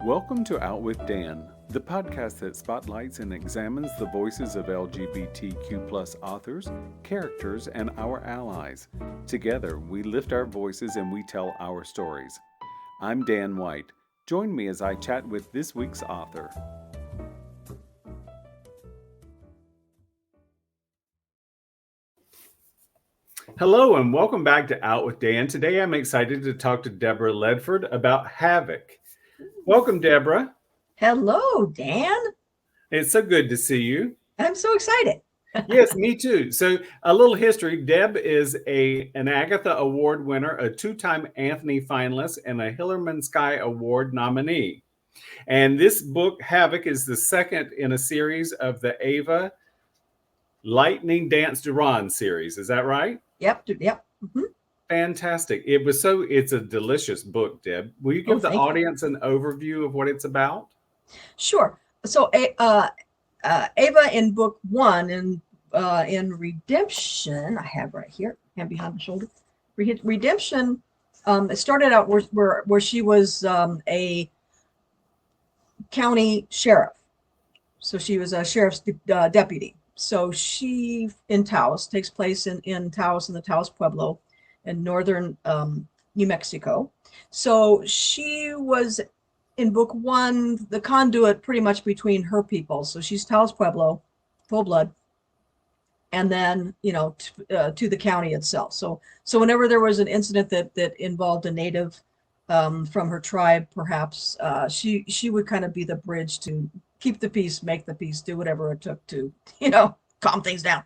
Welcome to Out with Dan, the podcast that spotlights and examines the voices of LGBTQ+ authors, characters, and our allies. Together, we lift our voices and we tell our stories. I'm Dan White. Join me as I chat with this week's author. Hello and welcome back to Out with Dan. Today I'm excited to talk to Deborah Ledford about Havoc. Welcome, Deborah. Hello, Dan. It's so good to see you. I'm so excited. Yes, me too. So a little history. Deb is an Agatha Award winner, a two-time Anthony finalist, and a Hillerman Sky Award nominee. And this book, Havoc, is the second in a series of the Ava Lightning Dance Duron series. Is that right? Yep. Mm-hmm. Fantastic. It's a delicious book, Deb. Will you give the audience an overview of what it's about? Sure. So Ava in book one in Redemption, I have right here, hand behind my shoulder. Redemption, it started out where she was a county sheriff. So she was a sheriff's deputy. So she in Taos, takes place in Taos, in the Taos Pueblo in northern New Mexico. So she was in book one the conduit pretty much between her people. So she's Taos Pueblo, full blood, and then to the county itself. So whenever there was an incident that involved a native from her tribe, perhaps she would kind of be the bridge to keep the peace, make the peace, do whatever it took to calm things down.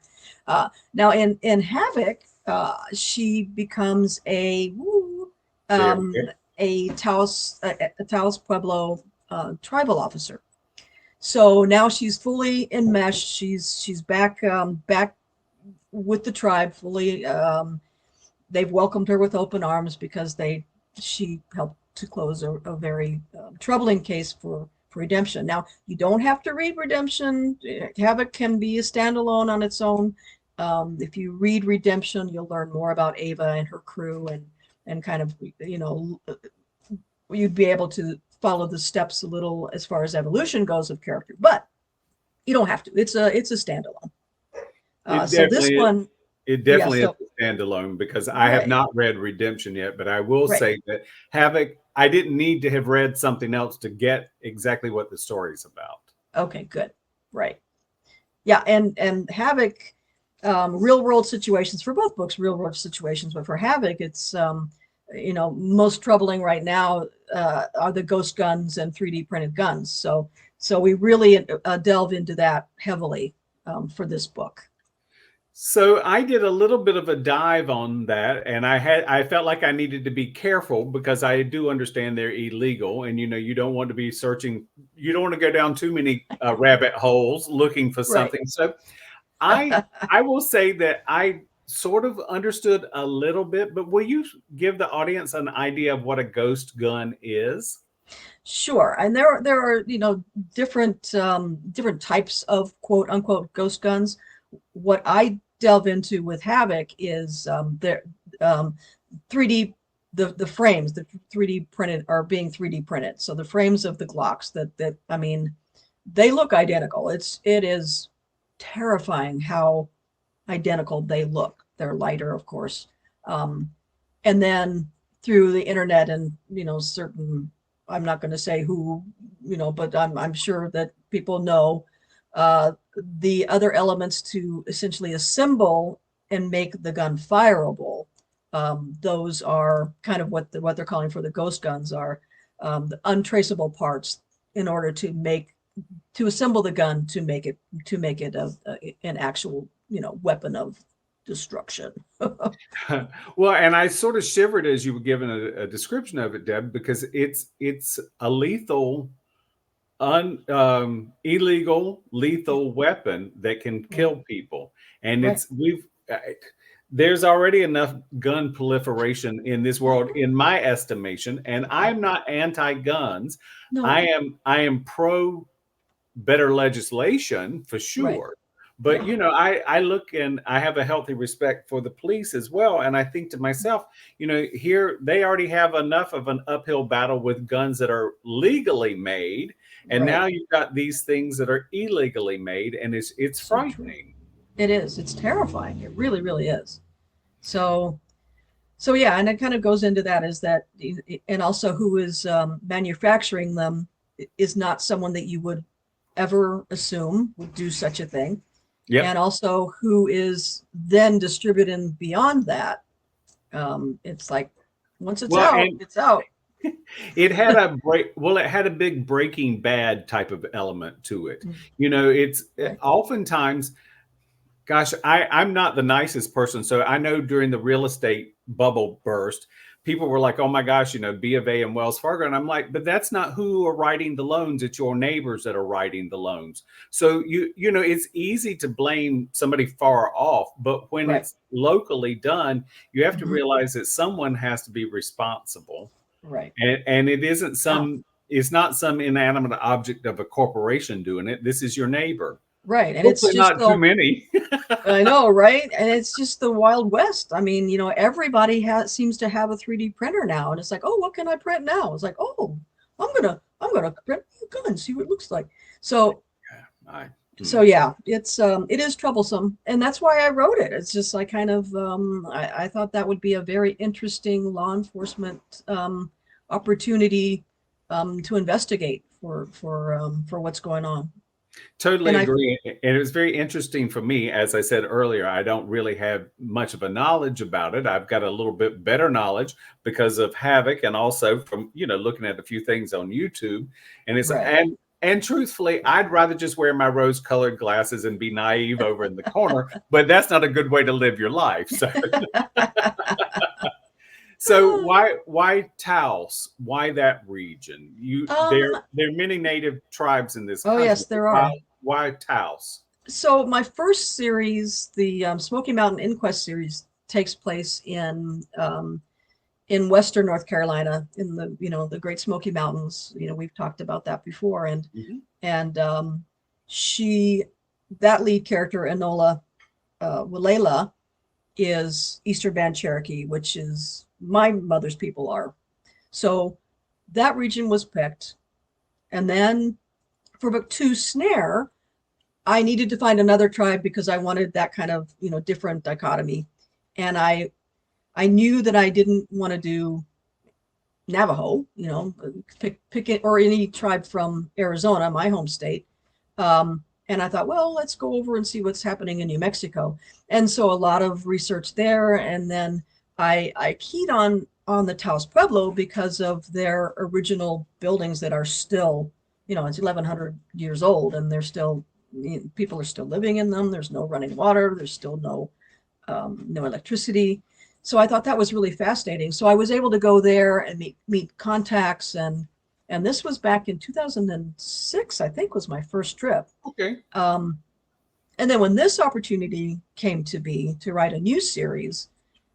Now in Havoc, she becomes a Taos Pueblo tribal officer. So now she's fully enmeshed. She's back with the tribe fully. They've welcomed her with open arms because she helped to close a very troubling case for Redemption. Now, you don't have to read Redemption. Havoc can be a standalone on its own. If you read Redemption, you'll learn more about Ava and her crew and kind of, you'd be able to follow the steps a little as far as evolution goes of character, but you don't have to. It's a standalone. So this one, it definitely is a standalone because I have not read Redemption yet, but I will say that Havoc, I didn't need to have read something else to get exactly what the story's about. Okay, good. Right. Yeah. And Havoc, real world situations for both books, real world situations, but for Havoc, it's, most troubling right now are the ghost guns and 3D printed guns. So we really delve into that heavily for this book. So I did a little bit of a dive on that, and I felt like I needed to be careful because I do understand they're illegal, and you don't want to be searching, you don't want to go down too many rabbit holes looking for something. Right. So I will say that I sort of understood a little bit, but will you give the audience an idea of what a ghost gun is? Sure, and there are different types of quote unquote ghost guns. What I delve into with Havoc is 3D, the frames, the 3D printed are being 3D printed. So the frames of the Glocks that they look identical. It is terrifying how identical they look. They're lighter, of course. And then through the internet and certain, I'm not going to say who, but I'm sure that people know the other elements to essentially assemble and make the gun fireable. Those are kind of what they're calling for the ghost guns are the untraceable parts in order to assemble the gun to make it an actual weapon of destruction. Well, and I sort of shivered as you were given a description of it, Deb, because it's a lethal illegal lethal weapon that can kill people, and there's already enough gun proliferation in this world, in my estimation, and I'm not anti-guns. No. I am pro better legislation for sure, But I look and I have a healthy respect for the police as well, and I think to myself, here they already have enough of an uphill battle with guns that are legally made, and Right. now you've got these things that are illegally made, and it's So true. frightening. It is. It's terrifying. It really, really is. So, so yeah, and it kind of goes into that is that, and also who is manufacturing them is not someone that you would ever assume would do such a thing. Yep. And also who is then distributing beyond that. It's like once it's Well, out, and it's out. it had a break. Well, it had a big Breaking Bad type of element to it. Mm, It's right. oftentimes, gosh, I'm not the nicest person. So I know during the real estate bubble burst, people were like, oh my gosh, B of A and Wells Fargo. And I'm like, but that's not who are writing the loans. It's your neighbors that are writing the loans. So it's easy to blame somebody far off. But when Right. it's locally done, you have to Hmm. realize that someone has to be responsible. Right. And it isn't Yeah. it's not some inanimate object of a corporation doing it. This is your neighbor. Right. And it's Hopefully just not too the, many. I know, right? And it's just the Wild West. I mean, everybody seems to have a 3D printer now, and it's like, oh, what can I print now? It's like, oh, I'm gonna print a gun, see what it looks like. So, I, so yeah, it is troublesome, and that's why I wrote it. It's just like kind of I thought that would be a very interesting law enforcement opportunity to investigate for what's going on. Totally And I agree. And it was very interesting for me. As I said earlier, I don't really have much of a knowledge about it. I've got a little bit better knowledge because of Havoc and also from, looking at a few things on YouTube. And it's right. and truthfully, I'd rather just wear my rose-colored glasses and be naive over in the corner, but that's not a good way to live your life. So why Taos? Why that region? Um, There are many native tribes in this oh country. yes, there Why are. why Taos? So my first series, the Smoky Mountain Inquest series, takes place in Western North Carolina, in the Great Smoky Mountains. We've talked about that before, and Mhm. and she, that lead character Enola Walela, is Eastern Band Cherokee, which is my mother's people are. So that region was picked, and then for book two, Snare, I needed to find another tribe because I wanted that kind of different dichotomy, and I knew that I didn't want to do Navajo, pick it, or any tribe from Arizona, my home state. And I thought, well, let's go over and see what's happening in New Mexico. And so a lot of research there, and then I keyed on the Taos Pueblo because of their original buildings that are still, it's 1,100 years old, and they're still, people are still living in them. There's no running water. There's still no electricity. So I thought that was really fascinating. So I was able to go there and meet contacts, and this was back in 2006, I think, was my first trip. Okay. And then when this opportunity came to be to write a new series,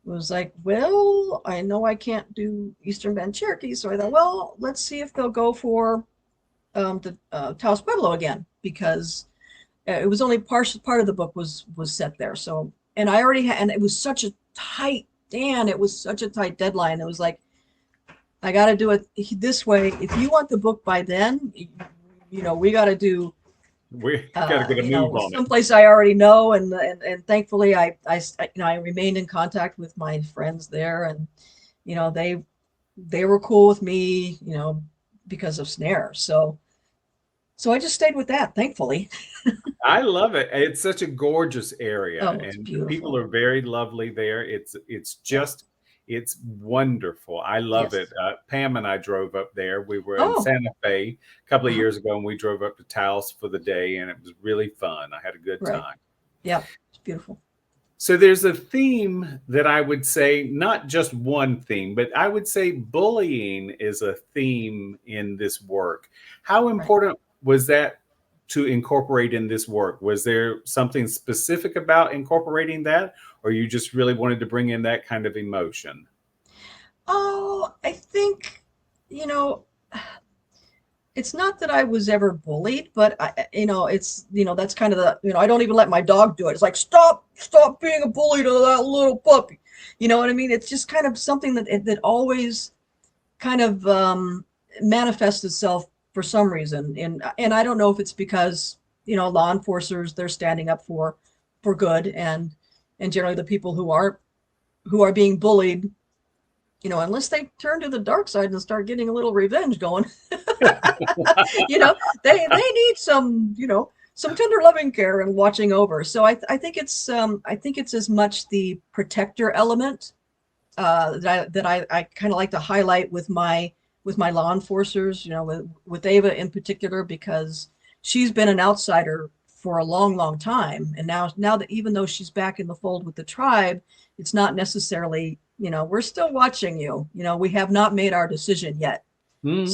it was like, well, I know I can't do Eastern Band Cherokee, so I thought, well, let's see if they'll go for the Taos Pueblo again, because it was only part of the book was set there. So, and I already had, and it was such a tight, Dan, it was such a tight deadline. It was like, I got to do it this way. If you want the book by then, we got to do, We got to get a move on it. someplace I already know. And thankfully I remained in contact with my friends there, and, they were cool with me, because of Snare. So I just stayed with that, thankfully. I love it. It's such a gorgeous area, Oh, it's and the people beautiful. are very lovely there. It's Yeah. just it's wonderful. I love it. Yes. Pam and I drove up there. We were in Oh, Santa Fe a couple of uh-huh. years ago, and we drove up to Taos for the day, and it was really fun. I had a good Right. time. Yeah. It's beautiful. So there's a theme that I would say, not just one theme, but I would say bullying is a theme in this work. How Right. important was that to incorporate in this work? Was there something specific about incorporating that, or you just really wanted to bring in that kind of emotion? Oh, I think, you know, it's not that I was ever bullied, but it's, that's kind of the, I don't even let my dog do it. It's like, stop being a bully to that little puppy. You know what I mean? It's just kind of something that always kind of manifests itself for some reason. And I don't know if it's because, law enforcers, they're standing up for good, and generally the people who are being bullied, unless they turn to the dark side and start getting a little revenge going, they need some tender loving care and watching over. So I think it's as much the protector element that I kind of like to highlight with my law enforcers, with Ava in particular, because she's been an outsider for a long time, and now that even though she's back in the fold with the tribe, it's not necessarily, we're still watching you. We have not made our decision yet. Mm-hmm.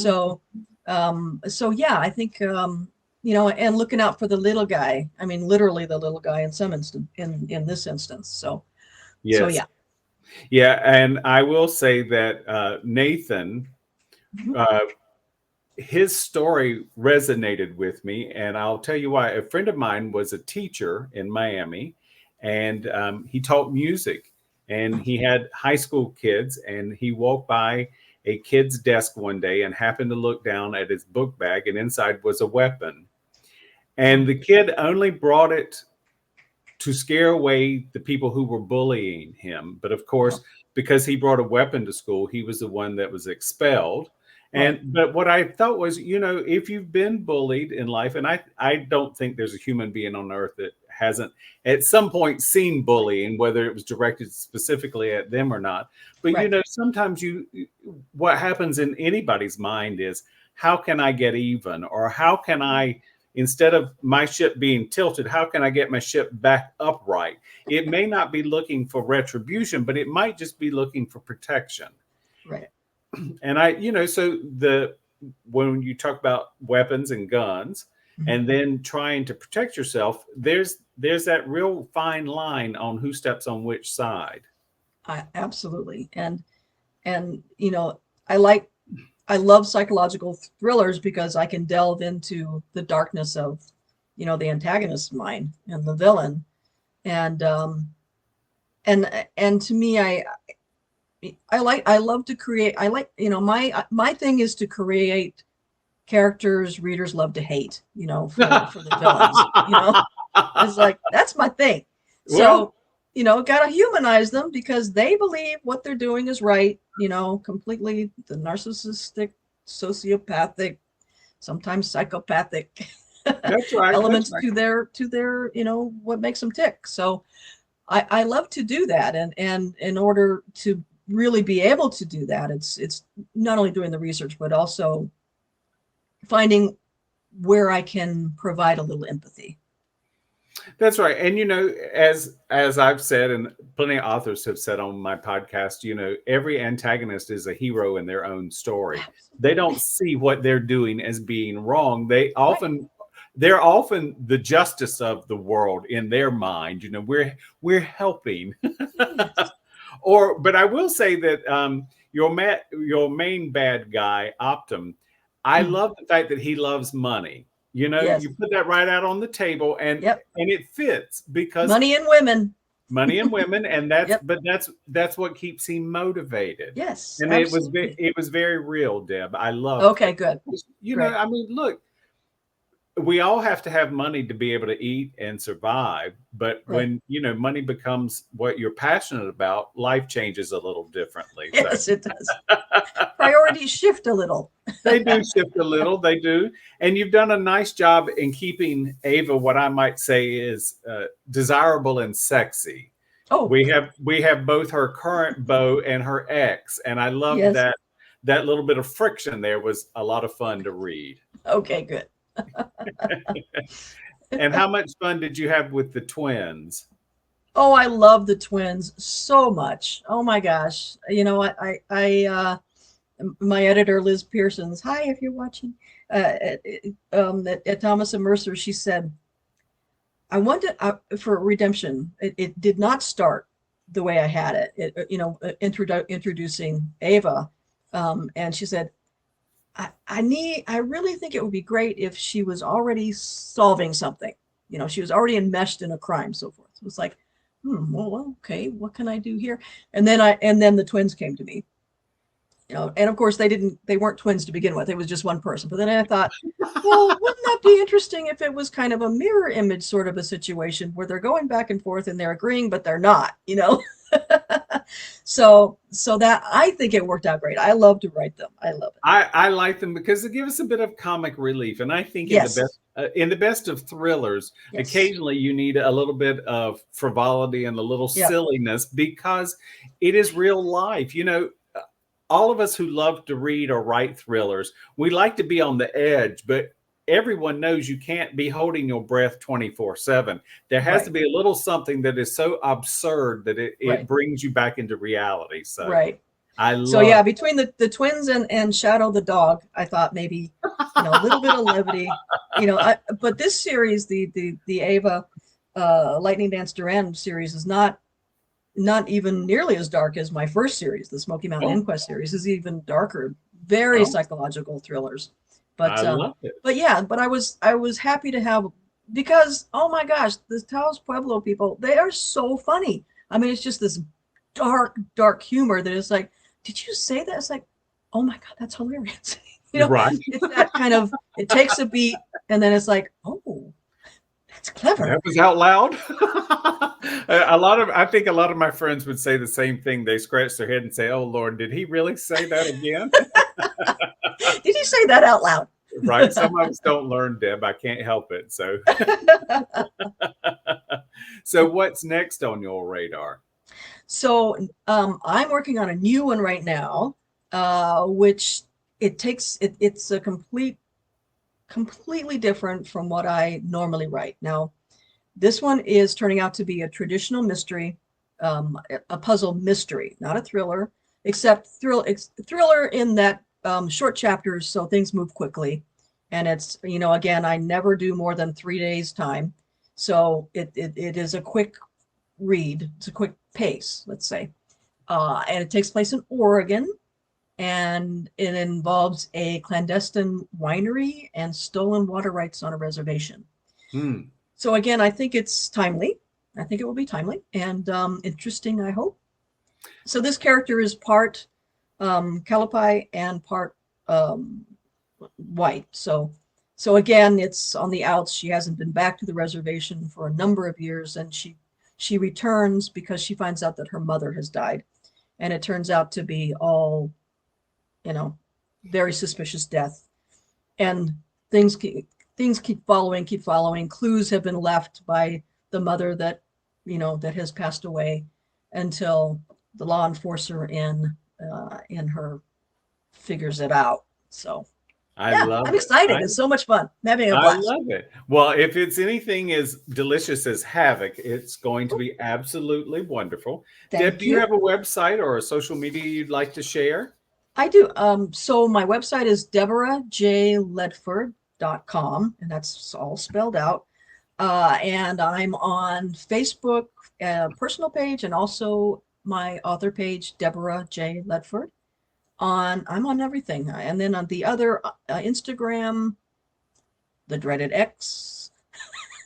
So yeah, I think and looking out for the little guy. I mean, literally the little guy in some instance, in this instance. So yes. So yeah. Yeah, and I will say that Nathan, his story resonated with me, and I'll tell you why. A friend of mine was a teacher in Miami, and he taught music, and he had high school kids, and he walked by a kid's desk one day and happened to look down at his book bag, and inside was a weapon. And the kid only brought it to scare away the people who were bullying him. But of course, because he brought a weapon to school, he was the one that was expelled. But what I thought was, if you've been bullied in life, and I don't think there's a human being on earth that hasn't at some point seen bullying, whether it was directed specifically at them or not. But, sometimes what happens in anybody's mind is, how can I get even? Or how can I, instead of my ship being tilted, how can I get my ship back upright? It may not be looking for retribution, but it might just be looking for protection. Right. And when you talk about weapons and guns, and then trying to protect yourself, there's that real fine line on who steps on which side. Absolutely. And I love psychological thrillers because I can delve into the darkness of, the antagonist's mind and the villain. And to me, I love to create. I like, my thing is to create characters readers love to hate, for the villains, it's like, that's my thing. So, got to humanize them because they believe what they're doing is right, completely the narcissistic, sociopathic, sometimes psychopathic that's right, elements that's right. to their, what makes them tick. So I love to do that. And in order to really be able to do that, it's not only doing the research, but also finding where I can provide a little empathy. That's right. And, as I've said, and plenty of authors have said on my podcast, every antagonist is a hero in their own story. Absolutely. They don't see what they're doing as being wrong. They're often the justice of the world in their mind. We're helping. Yes. But I will say that your main bad guy, Optum, I love the fact that he loves money. Yes. You put that right out on the table, and it fits because money and women, and that's what keeps him motivated. Yes, and absolutely. it was very real, Deb. I love. Okay, good. Great. I mean, look, we all have to have money to be able to eat and survive. But when, money becomes what you're passionate about, life changes a little differently. Yes, it does. Priorities shift a little. They do shift a little. They do. And you've done a nice job in keeping Ava, what I might say is desirable and sexy. Oh, we have both her current beau and her ex. And I love that little bit of friction there was a lot of fun to read. Okay, good. And how much fun did you have with the twins? Oh, I love the twins so much. Oh my gosh. My editor, Liz Pearsons, hi, if you're watching, at Thomas and Mercer, she said, I wanted for redemption. It did not start the way I had it, introducing Ava. And she said, I really think it would be great if she was already solving something. She was already enmeshed in a crime, so forth. It was like, well, okay, what can I do here? And then the twins came to me. And of course they weren't twins to begin with. It was just one person. But then I thought, well, wouldn't that be interesting if it was kind of a mirror image sort of a situation where they're going back and forth and they're agreeing, but they're not. So that I think it worked out great. I love to write them. I love it. I like them because they give us a bit of comic relief, and I think Yes. in the best of thrillers, Yes. occasionally you need a little bit of frivolity and a little Yep. silliness because it is real life. All of us who love to read or write thrillers, we like to be on the edge, but everyone knows you can't be holding your breath 24/7. There has to Right. be a little something that is so absurd that it Right. brings you back into reality. So Right. I So love. yeah, between the twins and Shadow the dog, I thought maybe a little bit of levity. But this series, the Ava Lightning Dance Duran series, is not even nearly as dark as my first series. The Smoky Mountain Oh, Inquest series is even darker, very oh, psychological thrillers. I But love it. I was happy to have, because oh my gosh, the Taos Pueblo people, they are so funny. I mean, it's just this dark humor that is like, did you say that? It's like, oh my God, that's hilarious. Right. It's that kind of, it takes a beat and then it's like, oh, that's clever. That was out loud. I think a lot of my friends would say the same thing. They scratch their head and say, "Oh Lord, did he really say that again?" Did you say that out loud? Right. Some of us don't learn, Deb. I can't help it. So what's next on your radar? So I'm working on a new one right now, which it's a completely different from what I normally write. Now, this one is turning out to be a traditional mystery, a puzzle mystery, not a thriller, except thriller in that short chapters, so things move quickly. And it's, again, I never do more than 3 days time. So it is a quick read. It's a quick pace, let's say. And it takes place in Oregon, and it involves a clandestine winery and stolen water rights on a reservation. Hmm. So again, I think it's timely. I think it will be timely and interesting, I hope. So this character is part Calapai and part white. So again, it's on the outs. She hasn't been back to the reservation for a number of years, and she returns because she finds out that her mother has died, and it turns out to be all, very suspicious death. And things keep following. Clues have been left by the mother that has passed away, until the law enforcer in her figures it out. So I yeah, love I'm it. excited. It's so much fun. I'm having a I blast. love it. Well, if it's anything as delicious as Havoc, it's going to be absolutely wonderful. Deb, Thank do you you. have a website or a social media you'd like to share? I do. So my website is deborahjledford.com, and that's all spelled out. And I'm on Facebook, personal page, and also my author page, Deborah J. Ledford. I'm on everything. And then on the other Instagram, the dreaded X,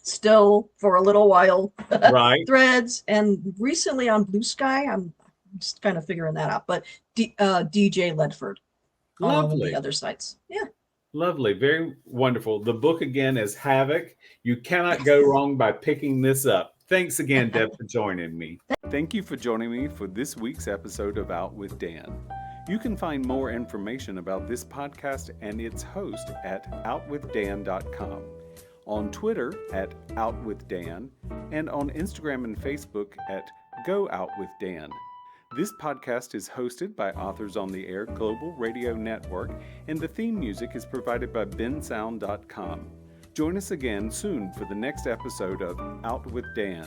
still for a little while, Right. Threads, and recently on Blue Sky. I'm just kind of figuring that out. But DJ Ledford on all of the Lovely. other sites. Yeah. Lovely. Very wonderful. The book again is Havoc. You cannot go wrong by picking this up. Thanks again, Deb, for joining me. Thank you for joining me for this week's episode of Out with Dan. You can find more information about this podcast and its host at outwithdan.com, on Twitter at OutWithDan, and on Instagram and Facebook at Go Out with Dan. This podcast is hosted by Authors on the Air Global Radio Network, and the theme music is provided by bensound.com. Join us again soon for the next episode of Out with Dan.